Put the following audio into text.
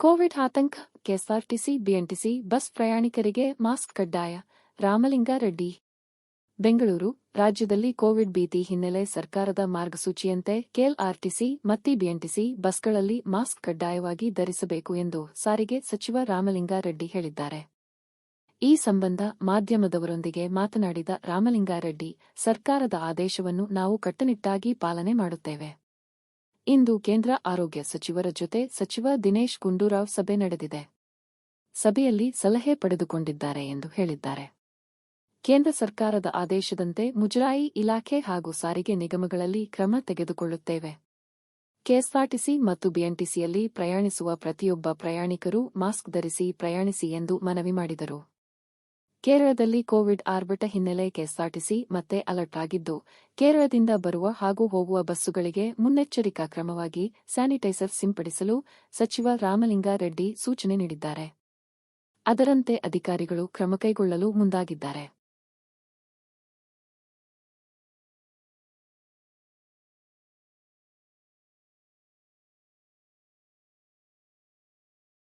Covid ಆತಂಕ, KSRTC BMTC bus ಪ್ರಯಾಣಿಕರಿಗೆ mask ಕಡ್ಡಾಯ. ರಾಮಲಿಂಗಾರೆಡ್ಡಿ, ಬೆಂಗಳೂರು. ರಾಜ್ಯದಲ್ಲಿ ಕೋವಿಡ್ ಭೀತಿ ಹಿನ್ನೆಲೆ ಸರ್ಕಾರದ ಮಾರ್ಗಸೂಚಿಯಂತೆ ಕೆಎಸ್ಆರ್ಟಿಸಿ ಮತ್ತು ಬಿಎಂಟಿಸಿ ಬಸ್ಗಳಲ್ಲಿ ಮಾಸ್ಕ್ ಕಡ್ಡಾಯವಾಗಿ ಧರಿಸಬೇಕು ಎಂದು ಸಾರಿಗೆ ಸಚಿವ ರಾಮಲಿಂಗಾರೆಡ್ಡಿ ಹೇಳಿದ್ದಾರೆ. ಈ ಸಂಬಂಧ ಮಾಧ್ಯಮದವರೊಂದಿಗೆ ಮಾತನಾಡಿದ ರಾಮಲಿಂಗಾರೆಡ್ಡಿ, ಸರ್ಕಾರದ ಆದೇಶವನ್ನು ನಾವು ಕಟ್ಟುನಿಟ್ಟಾಗಿ ಪಾಲನೆ ಮಾಡುತ್ತೇವೆ. ಇಂದು ಕೇಂದ್ರ ಆರೋಗ್ಯ ಸಚಿವರ ಜೊತೆ ಸಚಿವ ದಿನೇಶ್ ಗುಂಡೂರಾವ್ ಸಭೆ ನಡೆದಿದೆ. ಸಭೆಯಲ್ಲಿ ಸಲಹೆ ಪಡೆದುಕೊಂಡಿದ್ದಾರೆ ಎಂದು ಹೇಳಿದ್ದಾರೆ. ಕೇಂದ್ರ ಸರ್ಕಾರದ ಆದೇಶದಂತೆ ಮುಜರಾಯಿ ಇಲಾಖೆ ಹಾಗೂ ಸಾರಿಗೆ ನಿಗಮಗಳಲ್ಲಿ ಕ್ರಮ ತೆಗೆದುಕೊಳ್ಳುತ್ತೇವೆ. ಕೆಎಸ್ಆರ್ಟಿಸಿ ಮತ್ತು ಬಿಎಂಟಿಸಿಯಲ್ಲಿ ಪ್ರಯಾಣಿಸುವ ಪ್ರತಿಯೊಬ್ಬ ಪ್ರಯಾಣಿಕರು ಮಾಸ್ಕ್ ಧರಿಸಿ ಪ್ರಯಾಣಿಸಿ ಎಂದು ಮನವಿ ಮಾಡಿದರು. ಕೇರಳದಲ್ಲಿ ಕೋವಿಡ್ ಆರ್ಭಟ ಹಿನ್ನೆಲೆ ಕೆಎಸ್ಆರ್ಟಿಸಿ ಮತ್ತೆ ಅಲರ್ಟ್ ಆಗಿದ್ದು, ಕೇರಳದಿಂದ ಬರುವ ಹಾಗೂ ಹೋಗುವ ಬಸ್ಸುಗಳಿಗೆ ಮುನ್ನೆಚ್ಚರಿಕಾ ಕ್ರಮವಾಗಿ ಸ್ಯಾನಿಟೈಸರ್ ಸಿಂಪಡಿಸಲು ಸಚಿವ ರಾಮಲಿಂಗಾರೆಡ್ಡಿ ಸೂಚನೆ ನೀಡಿದ್ದಾರೆ. ಅದರಂತೆ ಅಧಿಕಾರಿಗಳು ಕ್ರಮ ಕೈಗೊಳ್ಳಲು ಮುಂದಾಗಿದ್ದಾರೆ.